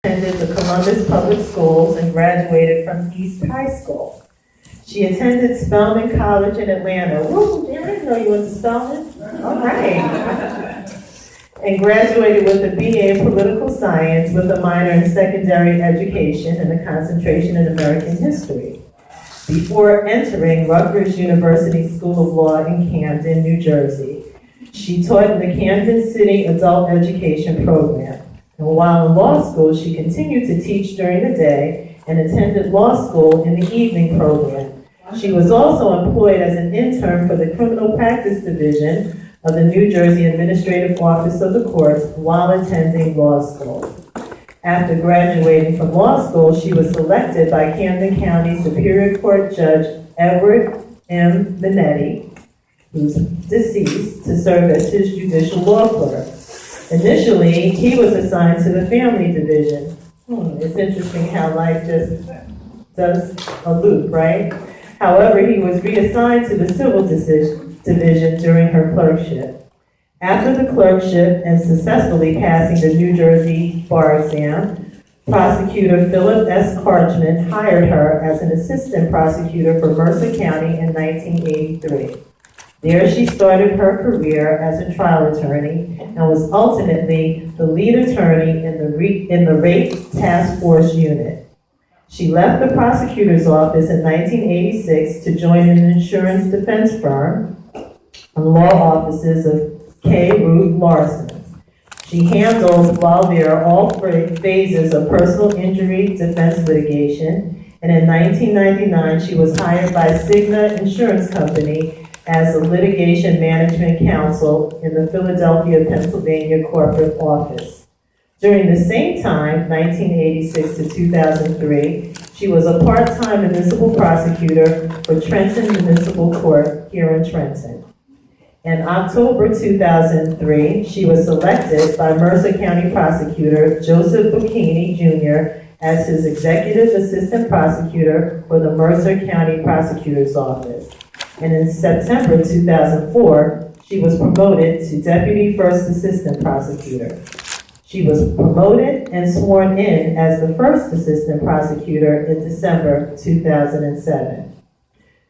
attended the Columbus Public Schools and graduated from East High School. She attended Spelman College in Atlanta. Woo, I didn't know you went to Spelman. All right. And graduated with a BA in Political Science with a minor in Secondary Education and a concentration in American History, before entering Rutgers University School of Law in Camden, New Jersey. She taught in the Camden City Adult Education Program. And while in law school, she continued to teach during the day and attended law school in the evening program. She was also employed as an intern for the Criminal Practice Division of the New Jersey Administrative Office of the Courts while attending law school. After graduating from law school, she was selected by Camden County Superior Court Judge Edward M. Minetti, who's deceased, to serve as his judicial law clerk. Initially, he was assigned to the Family Division. It's interesting how life just does a loop, right? However, he was reassigned to the Civil Division during her clerkship. After the clerkship and successfully passing the New Jersey bar exam, Prosecutor Philip S. Karchman hired her as an assistant prosecutor for Mercer County in 1983. There she started her career as a trial attorney and was ultimately the lead attorney in the Rape Task Force Unit. She left the prosecutor's office in 1986 to join an insurance defense firm and law offices of K. Ruth Larson. She handled, while there, all phases of personal injury defense litigation, and in 1999 she was hired by Cigna Insurance Company as a litigation management counsel in the Philadelphia, Pennsylvania corporate office. During the same time, 1986 to 2003, she was a part-time municipal prosecutor for Trenton Municipal Court here in Trenton. In October 2003, she was selected by Mercer County Prosecutor Joseph Bucchini Jr. as his executive assistant prosecutor for the Mercer County Prosecutor's Office. And in September 2004, she was promoted to Deputy First Assistant Prosecutor. She was promoted and sworn in as the first assistant prosecutor in December 2007.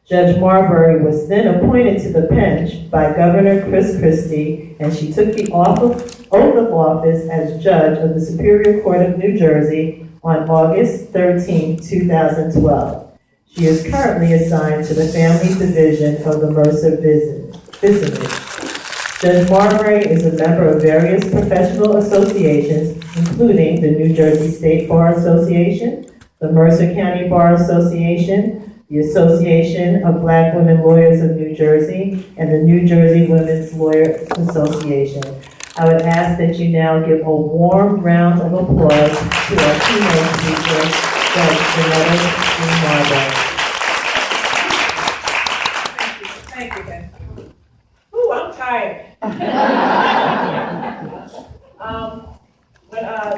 Judge Marbrey was then appointed to the bench by Governor Chris Christie, and she took the oath of office as judge of the Superior Court of New Jersey on August 13, 2012. She is currently assigned to the Family Division of the Mercer Vicinage. Judge Marbrey is a member of various professional associations, including the New Jersey State Bar Association, the Mercer County Bar Association, the Association of Black Women Lawyers of New Jersey, and the New Jersey Women's Lawyers Association. I would ask that you now give a warm round of applause to our keynote speaker, Judge Janetta Marbrey. Thank you, Ben. Ooh, I'm tired.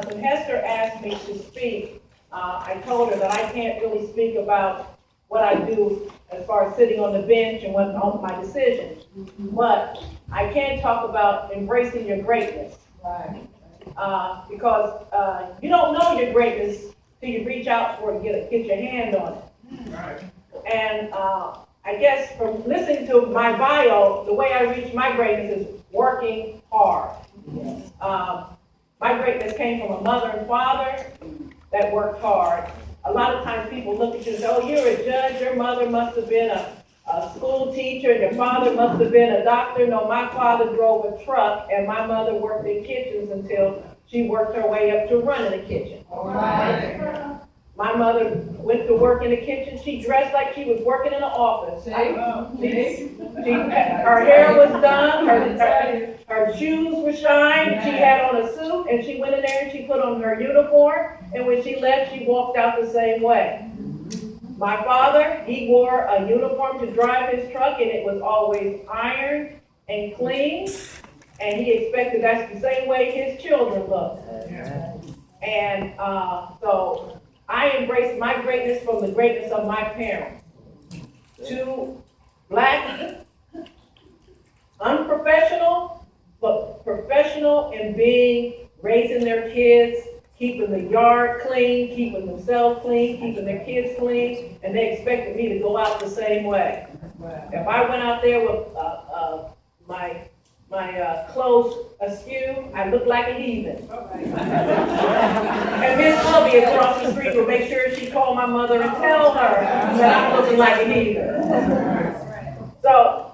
When Hester asked me to speak, I told her that I can't really speak about what I do as far as sitting on the bench and what on my decisions. But I can talk about embracing your greatness. Right. Because you don't know your greatness till you reach out for it and get your hand on it. Right. And I guess from listening to my bio, the way I reach my greatness is working hard. My greatness came from a mother and father that worked hard. A lot of times people look at you and say, oh, you're a judge, your mother must have been a school teacher, and your father must have been a doctor. No, my father drove a truck, and my mother worked in kitchens until she worked her way up to running a kitchen. All right. My mother went to work in the kitchen. She dressed like she was working in an office. Her hair was done, her shoes were shined, she had on a suit, and she went in there and she put on her uniform, and when she left, she walked out the same way. My father, he wore a uniform to drive his truck, and it was always ironed and clean, and he expected that's the same way his children looked. And so I embrace my greatness from the greatness of my parents. Two Black, unprofessional, but professional in raising their kids keeping the yard clean, keeping themselves clean, keeping their kids clean, and they expected me to go out the same way. If I went out there with my clothes askew, I looked like a heathen. And Miss Hubby across the street would make sure she called my mother and tell her that I'm looking like a heathen. So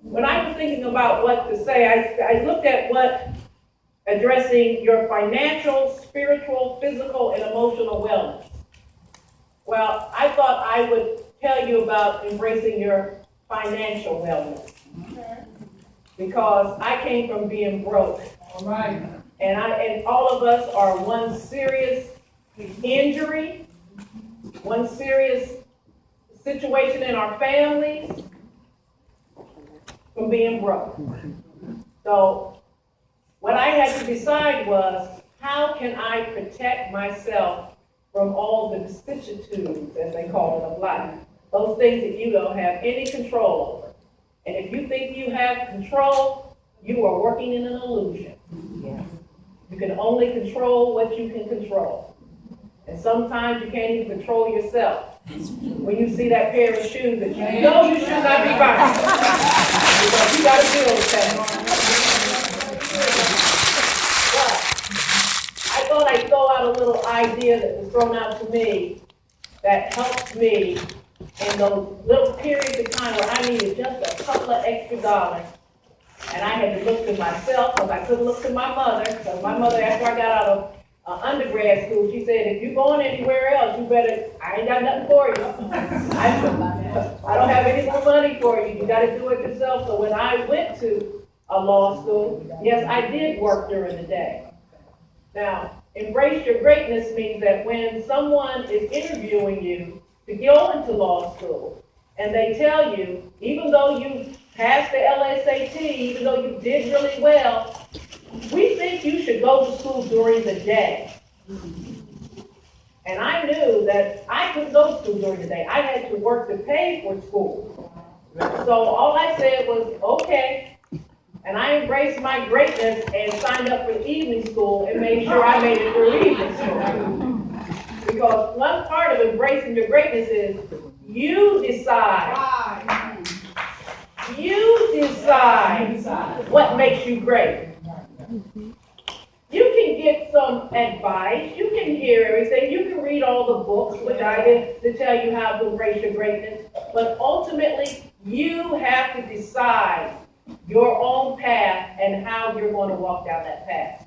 when I was thinking about what to say, I looked at what addressing your financial, spiritual, physical, and emotional wellness. Well, I thought I would tell you about embracing your financial wellness. Because I came from being broke. All right. And all of us are one serious injury, one serious situation in our families from being broke. So what I had to decide was, how can I protect myself from all the vicissitudes, as they call it, of life? Those things that you don't have any control over. And if you think you have control, you are working in an illusion. Yeah. You can only control what you can control. And sometimes you can't even control yourself. When you see that pair of shoes that you know you should not be buying, because you got to deal with that. But I thought I'd throw out a little idea that was thrown out to me that helped me in those little periods of time where I needed just a couple of extra dollars. And I had to look to myself, because I couldn't look to my mother. Because my mother, after I got out of undergrad school, she said, if you're going anywhere else, you better, I ain't got nothing for you. I don't have any more money for you. You got to do it yourself. So when I went to a law school, yes, I did work during the day. Now, embrace your greatness means that when someone is interviewing you to go into law school, and they tell you, even though you passed the LSAT, even though you did really well, we think you should go to school during the day. And I knew that I couldn't go to school during the day. I had to work to pay for school. So all I said was, okay. And I embraced my greatness and signed up for evening school and made sure I made it through evening school. Because one part of embracing your greatness is you decide. You decide what makes you great. You can get some advice, you can hear everything, you can read all the books, which I did, to tell you how to embrace your greatness, but ultimately, you have to decide your own path and how you're going to walk down that path.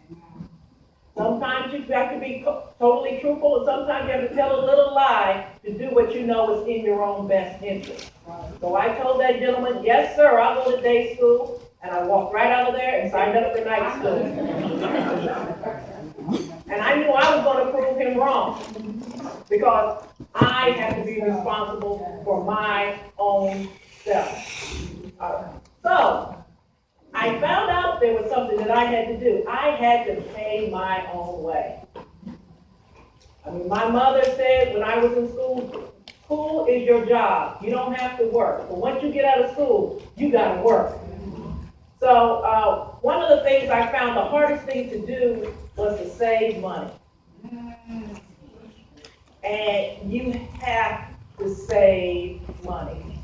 Sometimes you have to be totally truthful, and sometimes you have to tell a little lie to do what you know is in your own best interest. So I told that gentleman, yes, sir, I'll go to day school, and I walked right out of there and signed up for night school. And I knew I was going to prove him wrong, because I have to be responsible for my own self. So, I found out there was something that I had to do. I had to pay my own way. I mean, my mother said when I was in school, school is your job. You don't have to work. But once you get out of school, you got to work. So one of the things I found the hardest thing to do was to save money. And you have to save money.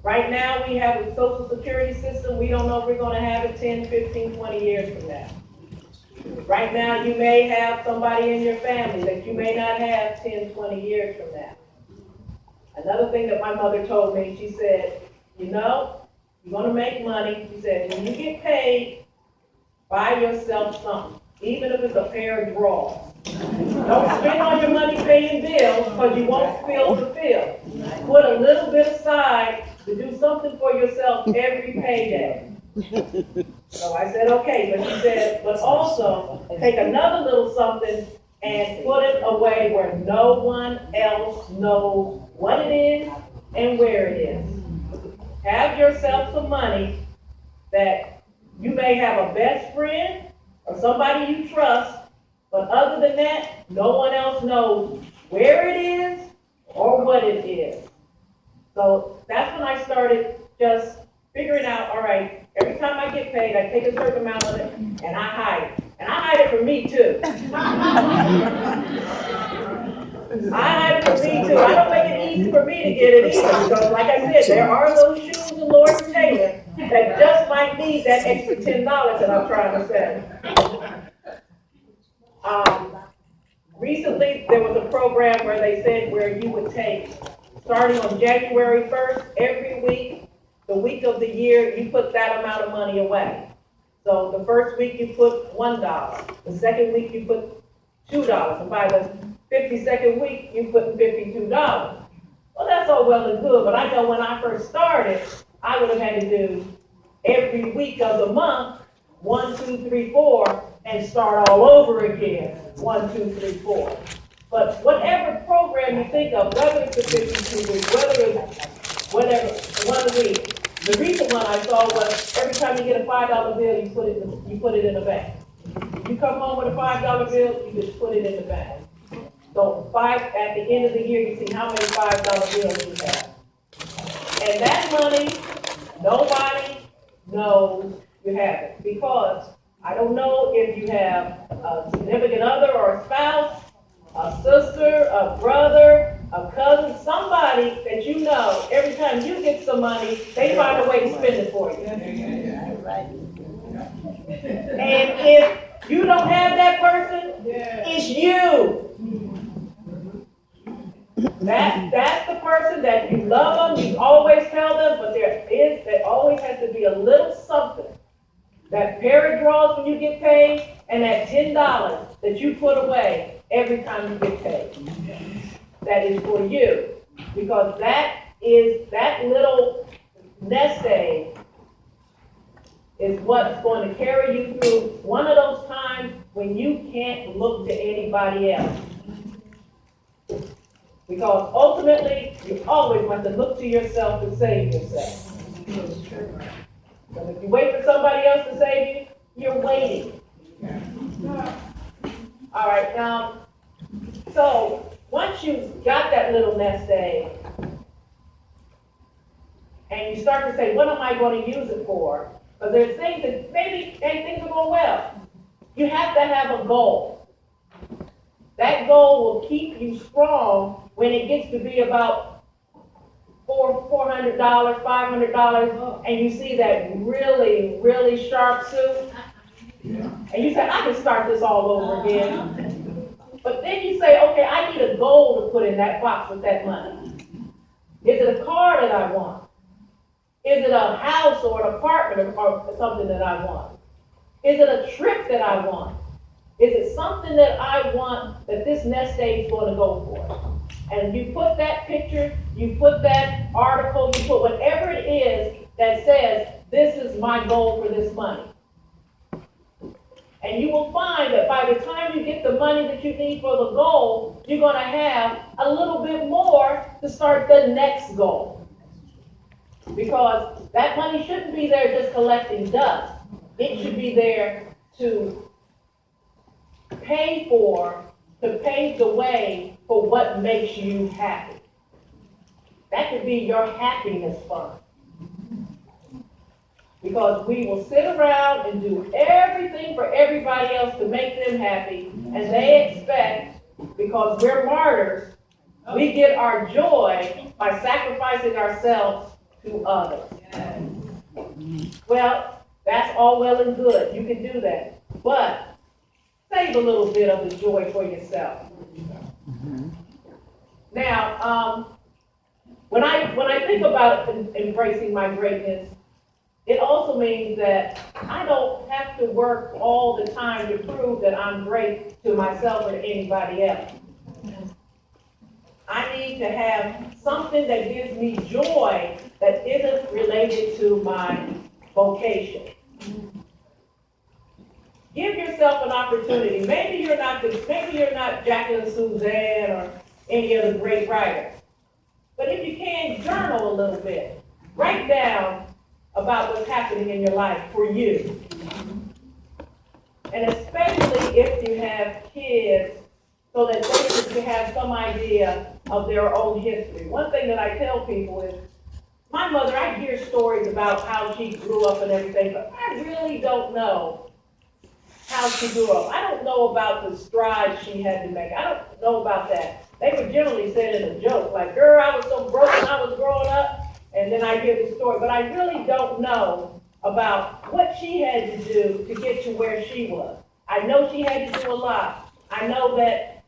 Right now, we have a social security system. We don't know if we're going to have it 10, 15, 20 years from now. Right now, you may have somebody in your family that you may not have 10, 20 years from now. Another thing that my mother told me, she said, you know, you're going to make money. She said, when you get paid, buy yourself something, even if it's a pair of drawers. Don't spend all your money paying bills, because you won't feel fulfilled. Put a little bit aside to do something for yourself every payday. So I said, okay, but she said, but also take another little something and put it away where no one else knows what it is and where it is. Have yourself some money that you may have a best friend or somebody you trust, but other than that, no one else knows where it is or what it is. So that's when I started just figuring out, all right, every time I get paid, I take a certain amount of it and I hide it. And I hide it from me too. I hide it from me too. I don't make it easy for me to get it either. Because like I said, there are those shoes in Lord and Taylor that just might need that extra $10 that I'm trying to say. Recently, there was a program where they said where you would take, starting on January 1st, every week, the week of the year, you put that amount of money away. So the first week you put $1, the second week you put $2, and by the 52nd week you put $52. Well, that's all well and good, but I know when I first started, I would have had to do every week of the month, 1, 2, 3, 4, and start all over again, 1, 2, 3, 4. But whatever program you think of, whether it's a 52 week, whether it's whatever, 1 week, the recent one I saw was every time you get a $5 bill, you put it in the bank. You come home with a $5 bill, you just put it in the bank. So at the end of the year, you see how many $5 bills you have. And that money, nobody knows you have it. Because I don't know if you have a significant other or a spouse, a sister, a brother, a cousin, somebody that you know, every time you get some money, they find a way to spend it for you. And if you don't have that person, it's you. That's the person that you love them, you always tell them, but there always has to be a little something. That pair of drawers when you get paid, and that $10 that you put away every time you get paid. That is for you. Because that little nest egg is what's going to carry you through one of those times when you can't look to anybody else. Because ultimately, you always want to look to yourself to save yourself. But if you wait for somebody else to save you, you're waiting. All right, so once you've got that little nest egg, and you start to say, what am I going to use it for? Because there's things that maybe things are going well. You have to have a goal. That goal will keep you strong when it gets to be about $400, $500, and you see that really, really sharp suit, and you say, I can start this all over again. But then you say, okay, I need a goal to put in that box with that money. Is it a car that I want? Is it a house or an apartment or something that I want? Is it a trip that I want? Is it something that I want that this nest egg is going to go for? And you put that picture, you put that article, you put whatever it is that says, this is my goal for this money. And you will find that by the time you get the money that you need for the goal, you're going to have a little bit more to start the next goal. Because that money shouldn't be there just collecting dust. It should be there to pay the way for what makes you happy. That could be your happiness fund. Because we will sit around and do everything for everybody else to make them happy, and they expect, because we're martyrs, we get our joy by sacrificing ourselves to others. Well, that's all well and good. You can do that. But save a little bit of the joy for yourself. Now, when I think about embracing my greatness, it also means that I don't have to work all the time to prove that I'm great to myself or to anybody else. I need to have something that gives me joy that isn't related to my vocation. Give yourself an opportunity. Maybe you're not Jacqueline Suzanne or any other great writer. But if you can, journal a little bit. Write down about what's happening in your life for you. And especially if you have kids, so that they can have some idea of their own history. One thing that I tell people is, my mother, I hear stories about how she grew up and everything, but I really don't know how she grew up. I don't know about the strides she had to make. I don't know about that. They were generally said in a joke, like, girl, I was so broke when I was growing up, and then I give the story. But I really don't know about what she had to do to get to where she was. I know she had to do a lot. I know that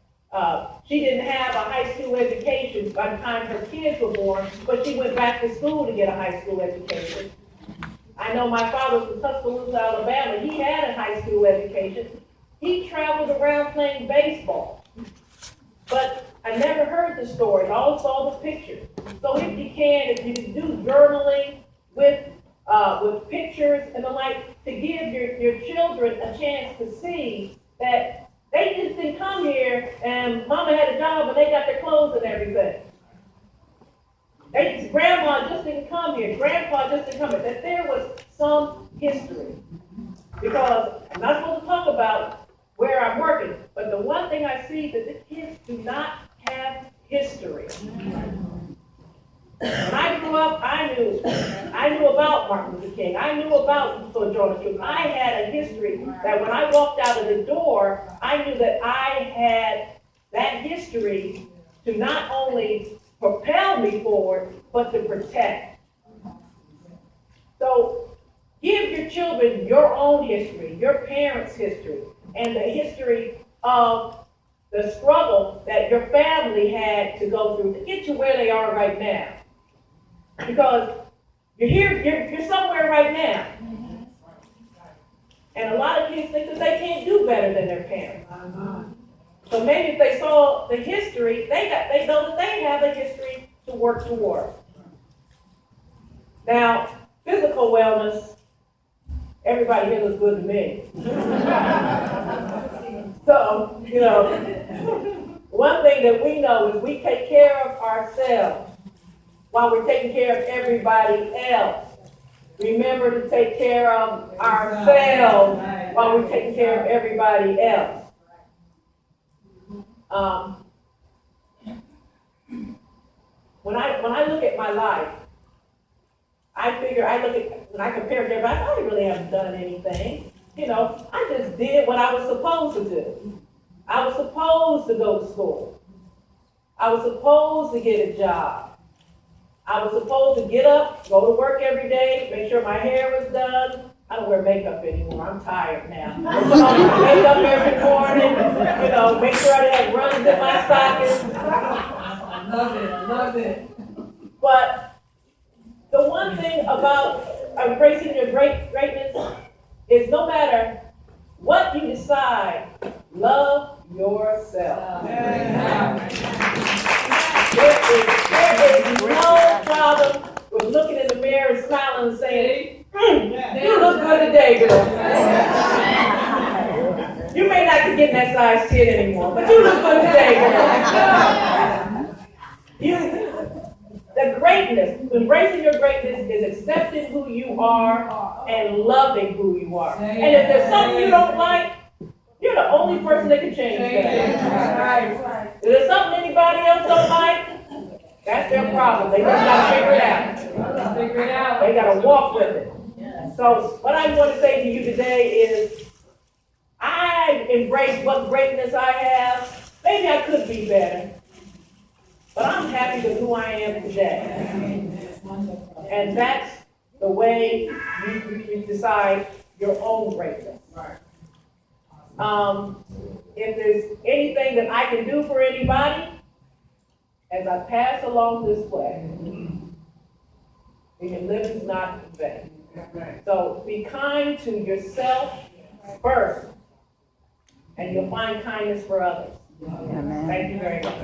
she didn't have a high school education by the time her kids were born, but she went back to school to get a high school education. I know my father was from Tuscaloosa, Alabama. He had a high school education. He traveled around playing baseball. But I never heard the stories. I always saw the pictures. So if you can do journaling with pictures and the like, to give your children a chance to see that they just didn't come here and mama had a job and they got their clothes and everything. Grandma just didn't come here. Grandpa just didn't come here. That there was some history. Because I'm not supposed to talk about where I'm working, but the one thing I see that the kids do not have history. When I grew up, I knew about Martin Luther King. I knew about Sojourner Truth. I had a history that when I walked out of the door, I knew that I had that history to not only propel me forward, but to protect. So give your children your own history, your parents' history, and the history of the struggle that your family had to go through to get to where they are right now. Because you're somewhere right now. And a lot of kids think that they can't do better than their parents. So maybe if they saw the history, they know that they have a history to work toward. Now, physical wellness, everybody here looks good to me. So, one thing that we know is we take care of ourselves while we're taking care of everybody else. Remember to take care of ourselves while we're taking care of everybody else. When I look at my life, when I compare it to everybody, I really haven't done anything. I just did what I was supposed to do. I was supposed to go to school. I was supposed to get a job. I was supposed to get up, go to work every day, make sure my hair was done. I don't wear makeup anymore. I'm tired now. Put on my makeup every morning, make sure I didn't have runs in my stockings. Love it. But the one thing about embracing your greatness is no matter what you decide, love yourself. There is no problem with looking in the mirror and smiling and saying, you look good today, girl. You may not be getting that size 10 anymore, but you look good today, girl. The greatness, embracing your greatness is accepting who you are and loving who you are. And if there's something you don't like, you're the only person that can change that. If there's something anybody else don't like, that's their problem. They just got to figure it out. They got to walk with it. So what I want to say to you today is, I embrace what greatness I have. Maybe I could be better, but I'm happy with who I am today. And that's the way you decide your own greatness. If there's anything that I can do for anybody, as I pass along this way, your living is not in vain. So be kind to yourself first, and you'll find kindness for others. Amen. Thank you very much.